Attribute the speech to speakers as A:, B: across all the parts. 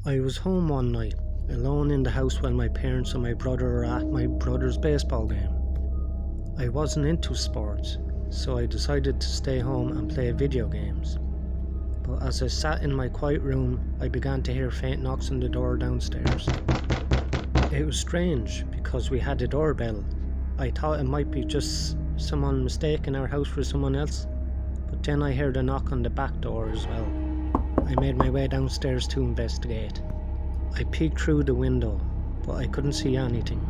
A: I was home one night, alone in the house while my parents and my brother were at my brother's baseball game. I wasn't into sports, so I decided to stay home and play video games. But as I sat in my quiet room, I began to hear faint knocks on the door downstairs. It was strange because we had a doorbell. I thought it might be just someone mistaking our house for someone else, but then I heard a knock on the back door as well. I made my way downstairs to investigate. I peeked through the window, but I couldn't see anything.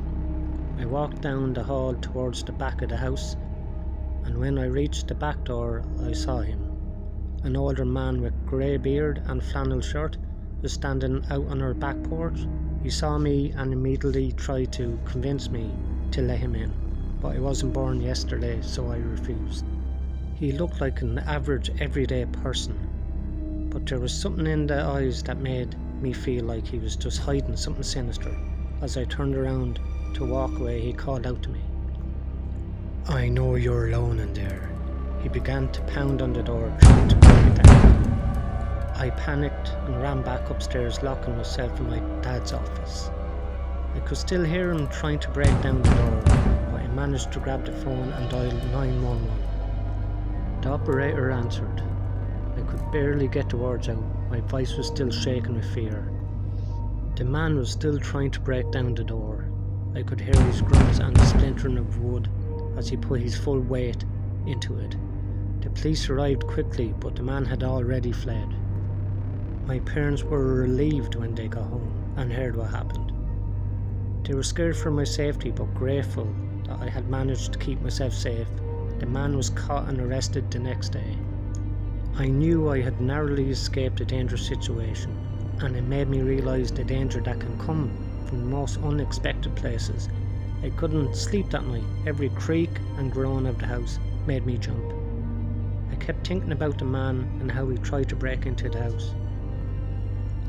A: I walked down the hall towards the back of the house, and when I reached the back door, I saw him. An older man with grey beard and flannel shirt was standing out on our back porch. He saw me and immediately tried to convince me to let him in, but I wasn't born yesterday, so I refused. He looked like an average everyday person, but there was something in the eyes that made me feel like he was just hiding something sinister. As I turned around to walk away, he called out to me. "I know you're alone in there." He began to pound on the door, trying to break it down. I panicked and ran back upstairs, locking myself in my dad's office. I could still hear him trying to break down the door, but I managed to grab the phone and dial 911. The operator answered. I could barely get the words out. My voice was still shaking with fear. The man was still trying to break down the door. I could hear his grunts and the splintering of wood as he put his full weight into it. The police arrived quickly, but the man had already fled. My parents were relieved when they got home and heard what happened. They were scared for my safety, but grateful that I had managed to keep myself safe. The man was caught and arrested the next day. I knew I had narrowly escaped a dangerous situation, and it made me realise the danger that can come from the most unexpected places. I couldn't sleep that night. Every creak and groan of the house made me jump. I kept thinking about the man and how he tried to break into the house.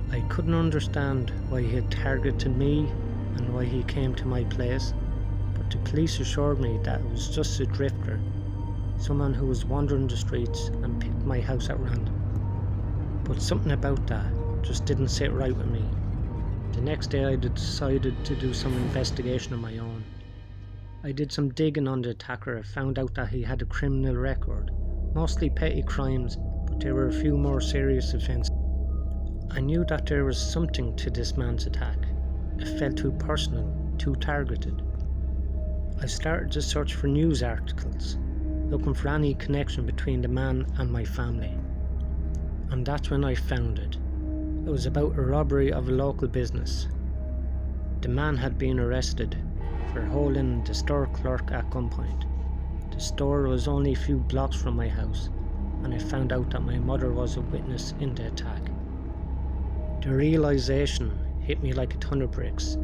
A: I couldn't understand why he had targeted me and why he came to my place, but the police assured me that it was just a drifter, someone who was wandering the streets and picked my house at random. But something about that just didn't sit right with me. The next day I decided to do some investigation of my own. I did some digging on the attacker and found out that he had a criminal record, mostly petty crimes, but there were a few more serious offences. I knew that there was something to this man's attack. It felt too personal, too targeted. I started to search for news articles, looking for any connection between the man and my family. And that's when I found it. It was about a robbery of a local business. The man had been arrested for holding the store clerk at gunpoint. The store was only a few blocks from my house, and I found out that my mother was a witness in the attack. The realization hit me like a ton of bricks.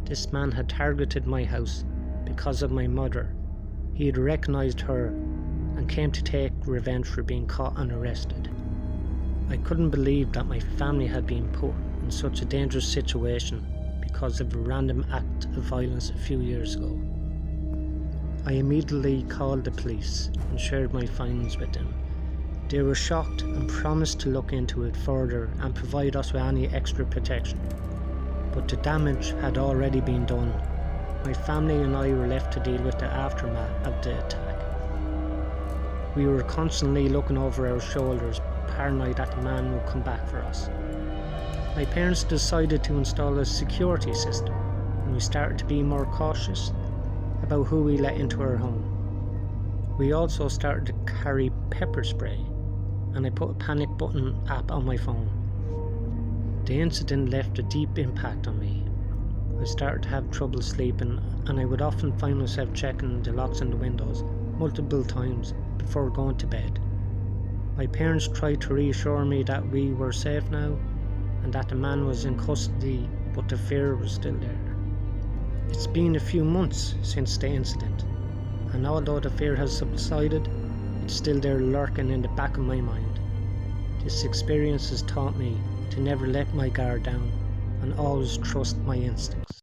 A: This man had targeted my house because of my mother. He had recognized her and came to take revenge for being caught and arrested. I couldn't believe that my family had been put in such a dangerous situation because of a random act of violence a few years ago. I immediately called the police and shared my findings with them. They were shocked and promised to look into it further and provide us with any extra protection. But the damage had already been done. My family and I were left to deal with the aftermath of the attack. We were constantly looking over our shoulders, paranoid that the man would come back for us. My parents decided to install a security system, and we started to be more cautious about who we let into our home. We also started to carry pepper spray, and I put a panic button app on my phone. The incident left a deep impact on me. I started to have trouble sleeping, and I would often find myself checking the locks on the windows multiple times before going to bed. My parents tried to reassure me that we were safe now and that the man was in custody, but the fear was still there. It's been a few months since the incident, and although the fear has subsided, it's still there lurking in the back of my mind. This experience has taught me to never let my guard down and always trust my instincts.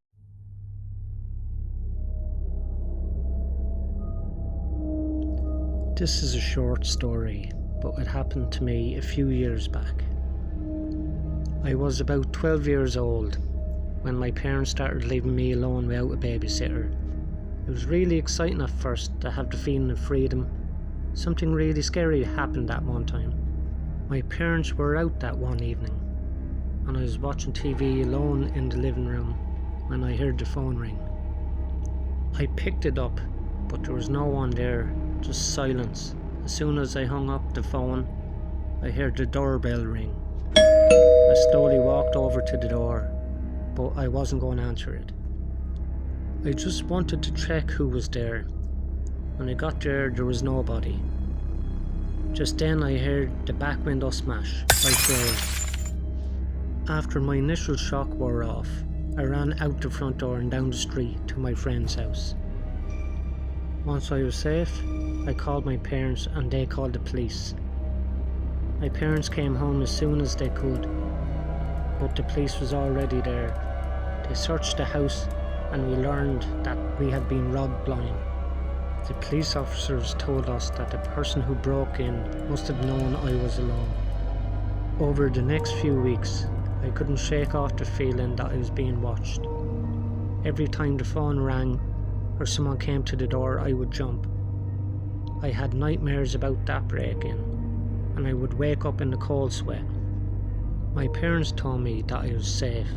A: This is a short story, but it happened to me a few years back. I was about 12 years old when my parents started leaving me alone without a babysitter. It was really exciting at first to have the feeling of freedom. Something really scary happened that one time. My parents were out that one evening, and I was watching TV alone in the living room when I heard the phone ring. I picked it up, but there was no one there, just silence. As soon as I hung up the phone, I heard the doorbell ring. I slowly walked over to the door, but I wasn't going to answer it. I just wanted to check who was there. When I got there was nobody. Just then I heard the back window smash. I froze. After my initial shock wore off, I ran out the front door and down the street to my friend's house. Once I was safe, I called my parents and they called the police. My parents came home as soon as they could, but the police was already there. They searched the house and we learned that we had been robbed blind. The police officers told us that the person who broke in must have known I was alone. Over the next few weeks, I couldn't shake off the feeling that I was being watched. Every time the phone rang or someone came to the door, I would jump. I had nightmares about that break-in, and I would wake up in the cold sweat. My parents told me that I was safe,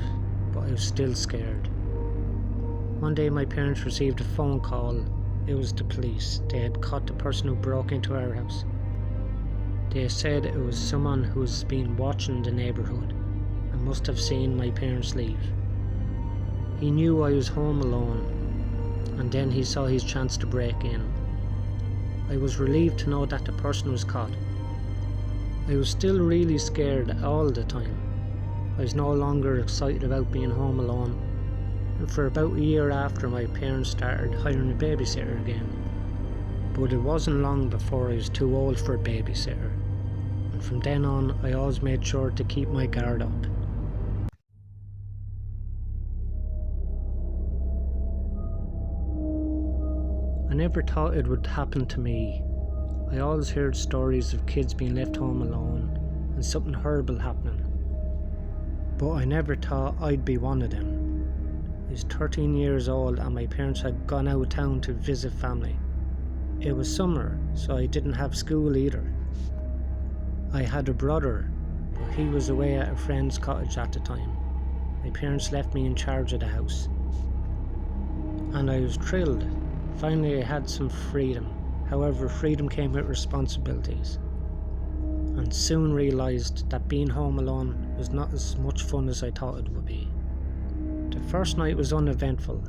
A: but I was still scared. One day my parents received a phone call. It was the police. They had caught the person who broke into our house. They said it was someone who was been watching the neighbourhood and must have seen my parents leave. He knew I was home alone, and then he saw his chance to break in. I was relieved to know that the person was caught. I was still really scared all the time. I was no longer excited about being home alone, and for about a year after, my parents started hiring a babysitter again. But it wasn't long before I was too old for a babysitter, and from then on I always made sure to keep my guard up. I never thought it would happen to me. I always heard stories of kids being left home alone and something horrible happening, but I never thought I'd be one of them. I was 13 years old and my parents had gone out of town to visit family. It was summer, so I didn't have school either. I had a brother, but he was away at a friend's cottage at the time. My parents left me in charge of the house, and I was thrilled. Finally I had some freedom. However, freedom came with responsibilities, and soon realised that being home alone was not as much fun as I thought it would be. The first night was uneventful.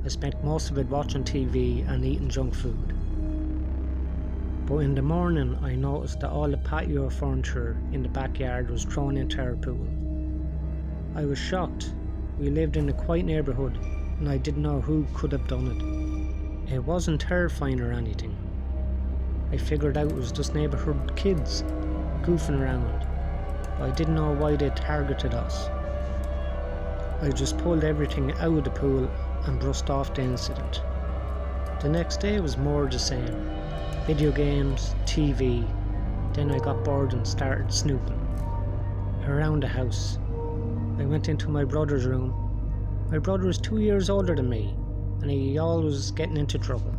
A: I spent most of it watching TV and eating junk food. But in the morning I noticed that all the patio furniture in the backyard was thrown into our pool. I was shocked. We lived in a quiet neighbourhood and I didn't know who could have done it. It wasn't terrifying or anything. I figured out it was just neighbourhood kids goofing around, but I didn't know why they targeted us. I just pulled everything out of the pool and brushed off the incident. The next day was more the same. Video games, TV. Then I got bored and started snooping around the house. I went into my brother's room. My brother was 2 years older than me, and he always was getting into trouble.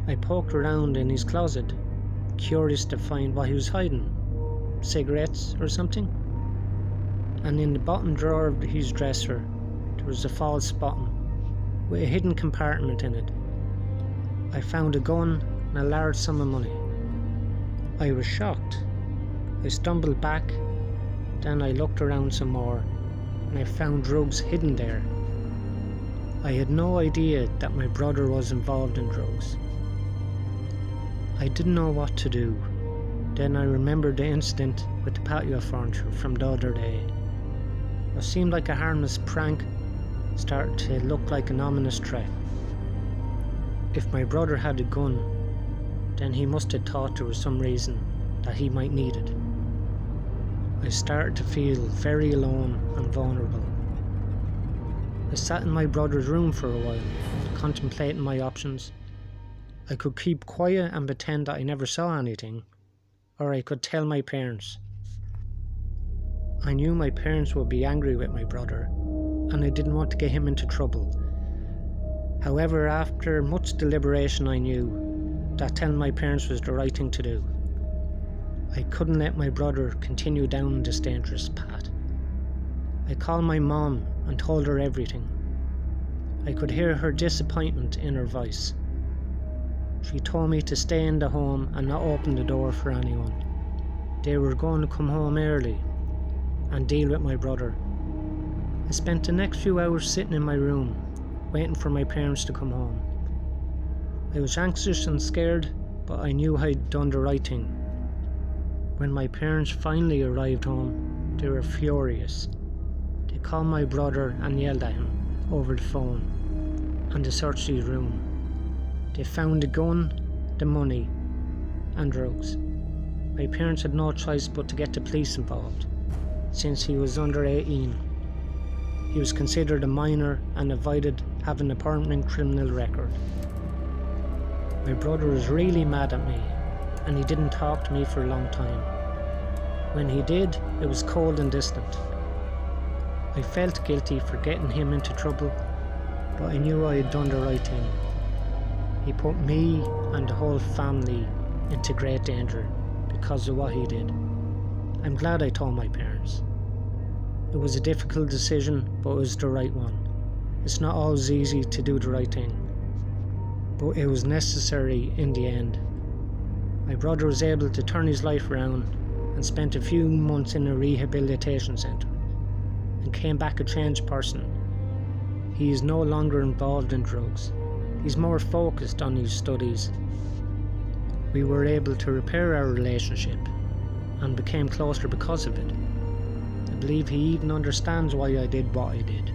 A: I poked around in his closet, curious to find what he was hiding. Cigarettes or something? And in the bottom drawer of his dresser there was a false button with a hidden compartment in it. I found a gun and a large sum of money. I was shocked. I stumbled back, then I looked around some more and I found drugs hidden there. I had no idea that my brother was involved in drugs. I didn't know what to do. Then I remembered the incident with the patio furniture from the other day. What seemed like a harmless prank started to look like an ominous threat. If my brother had a gun, then he must have thought there was some reason that he might need it. I started to feel very alone and vulnerable. I sat in my brother's room for a while, contemplating my options. I could keep quiet and pretend that I never saw anything, or I could tell my parents. I knew my parents would be angry with my brother, and I didn't want to get him into trouble. However, after much deliberation, I knew that telling my parents was the right thing to do. I couldn't let my brother continue down this dangerous path. I called my mom and told her everything. I could hear her disappointment in her voice. She told me to stay in the home and not open the door for anyone. They were going to come home early and deal with my brother. I spent the next few hours sitting in my room, waiting for my parents to come home. I was anxious and scared, but I knew I'd done the right thing. When my parents finally arrived home, they were furious. They called my brother and yelled at him over the phone, and they searched his room. They found the gun, the money, and drugs. My parents had no choice but to get the police involved, since he was under 18. He was considered a minor and avoided having a permanent criminal record. My brother was really mad at me, and he didn't talk to me for a long time. When he did, it was cold and distant. I felt guilty for getting him into trouble, but I knew I had done the right thing. He put me and the whole family into great danger because of what he did. I'm glad I told my parents. It was a difficult decision, but it was the right one. It's not always easy to do the right thing, but it was necessary in the end. My brother was able to turn his life around and spent a few months in a rehabilitation centre and came back a changed person. He is no longer involved in drugs. He's more focused on his studies. We were able to repair our relationship and became closer because of it. I believe he even understands why I did what I did.